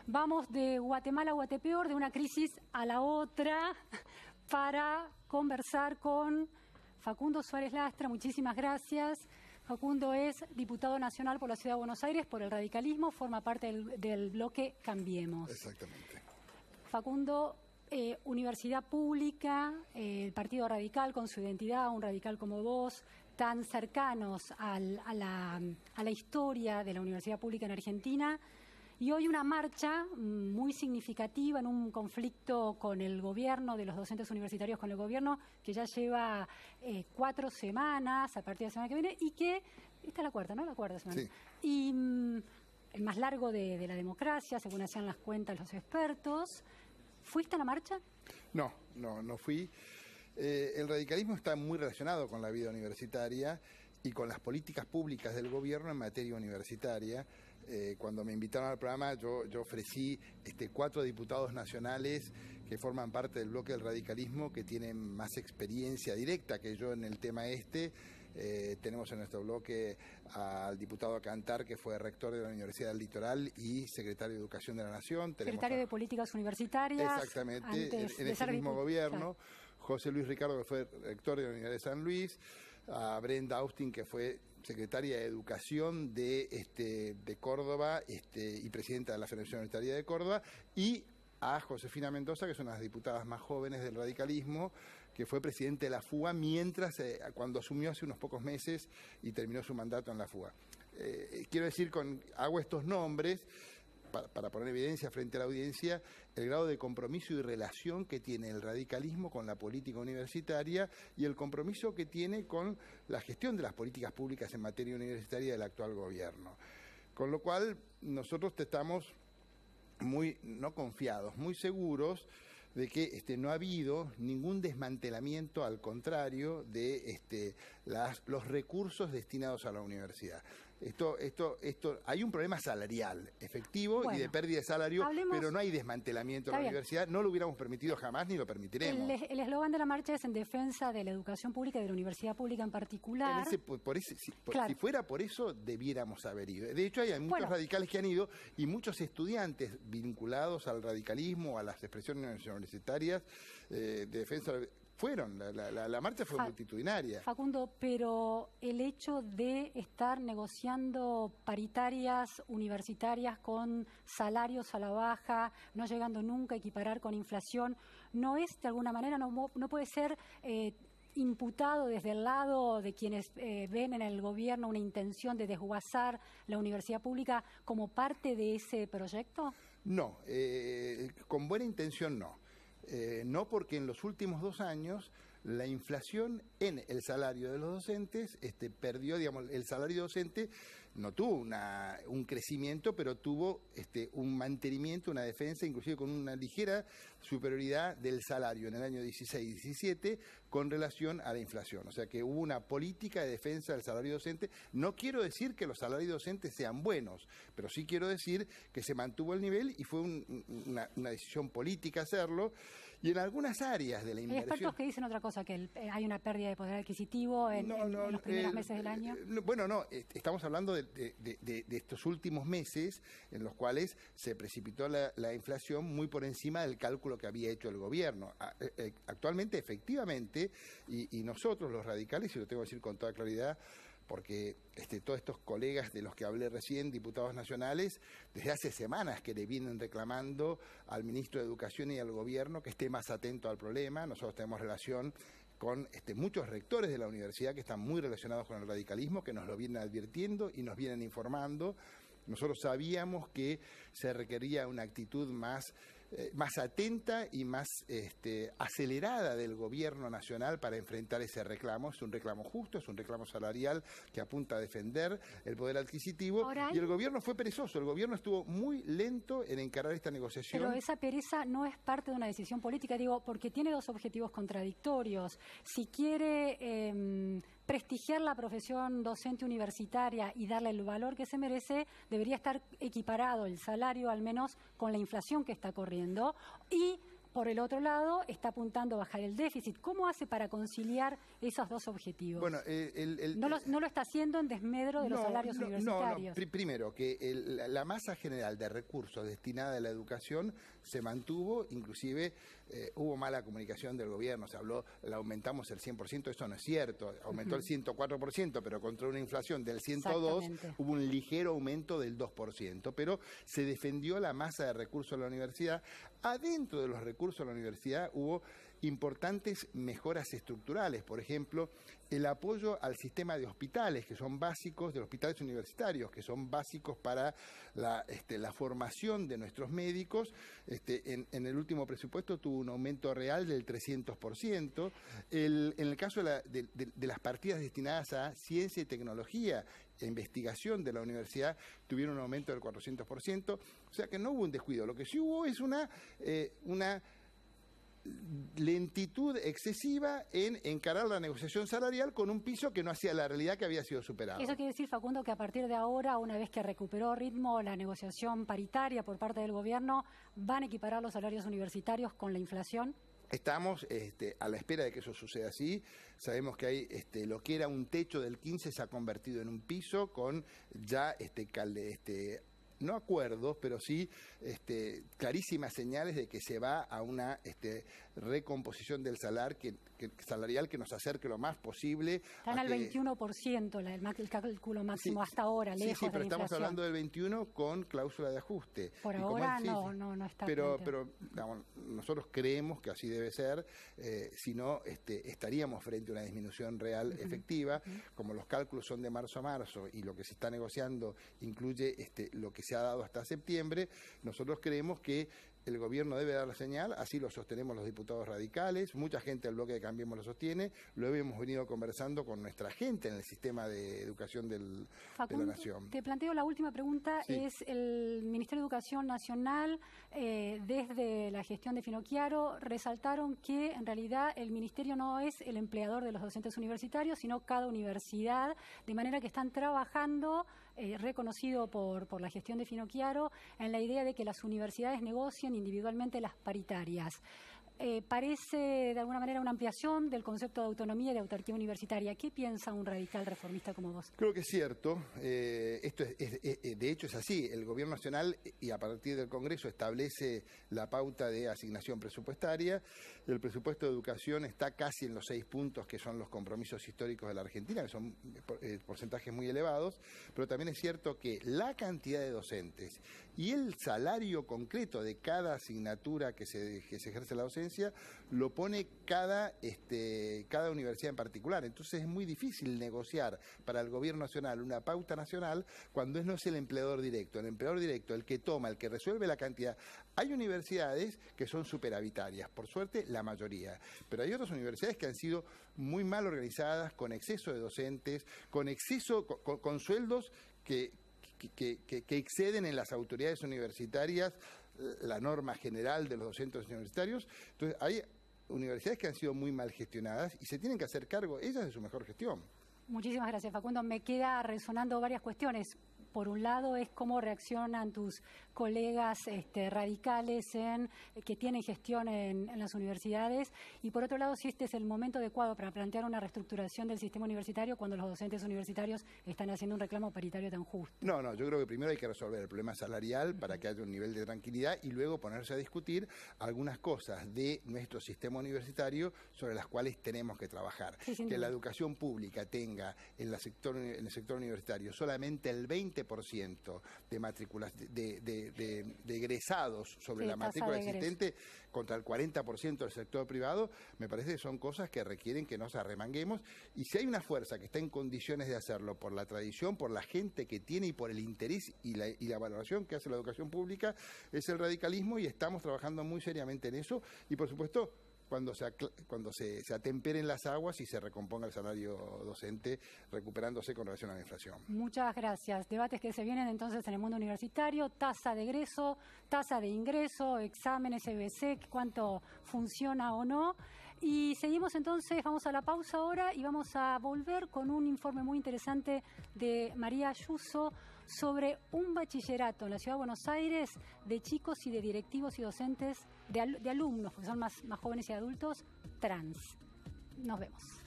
Vamos de Guatemala a Guatepeor, de una crisis a la otra, para conversar con Facundo Suárez Lastra. Muchísimas gracias. Facundo es diputado nacional por la Ciudad de Buenos Aires, por el radicalismo, forma parte del bloque Cambiemos. Exactamente. Facundo, universidad pública, el Partido Radical con su identidad, un radical como vos, tan cercanos a la historia de la universidad pública en Argentina. Y hoy una marcha muy significativa en un conflicto con el gobierno, de los docentes universitarios con el gobierno, que ya lleva 4 semanas a partir de la semana que viene, y que, esta es la cuarta, ¿no? La cuarta semana. Sí. Y el más largo de la democracia, según hacían las cuentas los expertos. ¿Fuiste a la marcha? No fui. El radicalismo está muy relacionado con la vida universitaria y con las políticas públicas del gobierno en materia universitaria. Cuando me invitaron al programa, yo ofrecí 4 diputados nacionales que forman parte del bloque del radicalismo, que tienen más experiencia directa que yo en el tema tenemos en nuestro bloque al diputado Cantar, que fue rector de la Universidad del Litoral y secretario de Educación de la Nación. Secretario de Políticas Universitarias. Exactamente, en ese mismo gobierno. José Luis Ricardo, que fue rector de la Universidad de San Luis. A Brenda Austin, que fue secretaria de Educación de Córdoba y presidenta de la Federación Universitaria de Córdoba, y a Josefina Mendoza, que es una de las diputadas más jóvenes del radicalismo, que fue presidente de la FUA cuando asumió hace unos pocos meses y terminó su mandato en la FUA. Quiero decir, hago estos nombres para poner evidencia frente a la audiencia el grado de compromiso y relación que tiene el radicalismo con la política universitaria y el compromiso que tiene con la gestión de las políticas públicas en materia universitaria del actual gobierno. Con lo cual, nosotros estamos no confiados, muy seguros de que no ha habido ningún desmantelamiento, al contrario, de los recursos destinados a la universidad. Hay un problema salarial efectivo y de pérdida de salario, pero no hay desmantelamiento de la universidad. No lo hubiéramos permitido jamás ni lo permitiremos. El eslogan de la marcha es en defensa de la educación pública y de la universidad pública en particular. Si fuera por eso, debiéramos haber ido. De hecho, hay muchos radicales que han ido y muchos estudiantes vinculados al radicalismo, a las expresiones universitarias de defensa. La marcha fue multitudinaria. Facundo, pero el hecho de estar negociando paritarias universitarias con salarios a la baja, no llegando nunca a equiparar con inflación, ¿no es de alguna manera, no puede ser imputado desde el lado de quienes ven en el gobierno una intención de desguazar la universidad pública como parte de ese proyecto? No, con buena intención no. No, porque en los últimos 2 años la inflación en el salario de los docentes perdió, el salario docente no tuvo un crecimiento, pero tuvo un mantenimiento, una defensa, inclusive con una ligera superioridad del salario en el año 16-17 con relación a la inflación. O sea que hubo una política de defensa del salario docente. No quiero decir que los salarios docentes sean buenos, pero sí quiero decir que se mantuvo el nivel y fue una decisión política hacerlo. Y en algunas áreas de la inversión... Hay expertos que dicen otra cosa, que hay una pérdida de poder adquisitivo en los primeros meses del año. Estamos hablando de estos últimos meses en los cuales se precipitó la inflación muy por encima del cálculo que había hecho el gobierno. Actualmente, efectivamente, y nosotros los radicales, y lo tengo que decir con toda claridad, porque todos estos colegas de los que hablé recién, diputados nacionales, desde hace semanas que le vienen reclamando al ministro de Educación y al gobierno que esté más atento al problema. Nosotros tenemos relación con muchos rectores de la universidad que están muy relacionados con el radicalismo, que nos lo vienen advirtiendo y nos vienen informando. Nosotros sabíamos que se requería una actitud más atenta y más acelerada del gobierno nacional para enfrentar ese reclamo. Es un reclamo justo, es un reclamo salarial que apunta a defender el poder adquisitivo. Y el gobierno fue perezoso, el gobierno estuvo muy lento en encarar esta negociación. Pero esa pereza no es parte de una decisión política, porque tiene 2 objetivos contradictorios. Si quiere prestigiar la profesión docente universitaria y darle el valor que se merece, debería estar equiparado el salario al menos con la inflación que está corriendo y por el otro lado, está apuntando a bajar el déficit. ¿Cómo hace para conciliar esos dos objetivos? Bueno, no lo está haciendo en desmedro de los salarios universitarios. Primero, que la masa general de recursos destinada a la educación se mantuvo, inclusive hubo mala comunicación del gobierno, se habló, la aumentamos el 100%, eso no es cierto, aumentó el 104%, pero contra una inflación del 102% hubo un ligero aumento del 2%, pero se defendió la masa de recursos de la universidad. Adentro de los recursos de la universidad hubo importantes mejoras estructurales, por ejemplo, el apoyo al sistema de hospitales, que son básicos, de los hospitales universitarios, que son básicos para la formación de nuestros médicos. En el último presupuesto tuvo un aumento real del 300%. En el caso de las partidas destinadas a ciencia y tecnología e investigación de la universidad, tuvieron un aumento del 400%. O sea que no hubo un descuido. Lo que sí hubo es una lentitud excesiva en encarar la negociación salarial con un piso que no hacía la realidad, que había sido superado. Eso quiere decir, Facundo, que a partir de ahora, una vez que recuperó ritmo la negociación paritaria por parte del gobierno, ¿van a equiparar los salarios universitarios con la inflación? Estamos a la espera de que eso suceda así. Sabemos que hay lo que era un techo del 15 se ha convertido en un piso con ya no acuerdos, pero sí clarísimas señales de que se va a una recomposición del salarial que nos acerque lo más posible. Están al 21%, el cálculo máximo hasta ahora, lejos sí, pero de la estamos inflación. hablando del 21 con cláusula de ajuste. Por ahora no está. Pero digamos, nosotros creemos que así debe ser, si no estaríamos frente a una disminución real efectiva. Como los cálculos son de marzo a marzo y lo que se está negociando incluye lo que se ha dado hasta septiembre, nosotros creemos que el gobierno debe dar la señal, así lo sostenemos los diputados radicales, mucha gente del bloque de Cambiemos lo sostiene, lo hemos venido conversando con nuestra gente en el sistema de educación de la Nación. Te planteo la última pregunta, es el Ministerio de Educación Nacional, desde la gestión de Finocchiaro, resaltaron que en realidad el Ministerio no es el empleador de los docentes universitarios, sino cada universidad, de manera que están trabajando, reconocido por la gestión de Finocchiaro, en la idea de que las universidades negocien individualmente las paritarias. Parece de alguna manera una ampliación del concepto de autonomía y de autarquía universitaria. ¿Qué piensa un radical reformista como vos? Creo que es cierto. Esto de hecho es así. El Gobierno Nacional, y a partir del Congreso, establece la pauta de asignación presupuestaria. El presupuesto de educación está casi en los 6 puntos que son los compromisos históricos de la Argentina, que son porcentajes muy elevados, pero también es cierto que la cantidad de docentes y el salario concreto de cada asignatura que se ejerce la docencia lo pone cada universidad en particular. Entonces es muy difícil negociar para el Gobierno Nacional una pauta nacional cuando no es el empleador directo. El empleador directo, el que toma, el que resuelve la cantidad. Hay universidades que son superavitarias, por suerte la mayoría, pero hay otras universidades que han sido muy mal organizadas, con exceso de docentes, con sueldos que exceden en las autoridades universitarias la norma general de los docentes universitarios. Entonces hay universidades que han sido muy mal gestionadas y se tienen que hacer cargo ellas de su mejor gestión. Muchísimas gracias, Facundo. Me queda resonando varias cuestiones. Por un lado es cómo reaccionan tus colegas radicales que tienen gestión en las universidades, y por otro lado si este es el momento adecuado para plantear una reestructuración del sistema universitario cuando los docentes universitarios están haciendo un reclamo paritario tan justo. No, yo creo que primero hay que resolver el problema salarial para que haya un nivel de tranquilidad y luego ponerse a discutir algunas cosas de nuestro sistema universitario sobre las cuales tenemos que trabajar. Sí, que la educación pública tenga en el sector universitario solamente el 20% de matrículas de egresados sobre la matrícula existente contra el 40% del sector privado, me parece que son cosas que requieren que nos arremanguemos, y si hay una fuerza que está en condiciones de hacerlo por la tradición, por la gente que tiene y por el interés y la valoración que hace la educación pública, es el radicalismo, y estamos trabajando muy seriamente en eso, y por supuesto cuando se atemperen las aguas y se recomponga el salario docente, recuperándose con relación a la inflación. Muchas gracias. Debates que se vienen entonces en el mundo universitario: tasa de egreso, tasa de ingreso, exámenes EBC, cuánto funciona o no. Y seguimos entonces, vamos a la pausa ahora y vamos a volver con un informe muy interesante de María Ayuso sobre un bachillerato en la Ciudad de Buenos Aires de chicos y de directivos y docentes, de alumnos, porque son más jóvenes y adultos, trans. Nos vemos.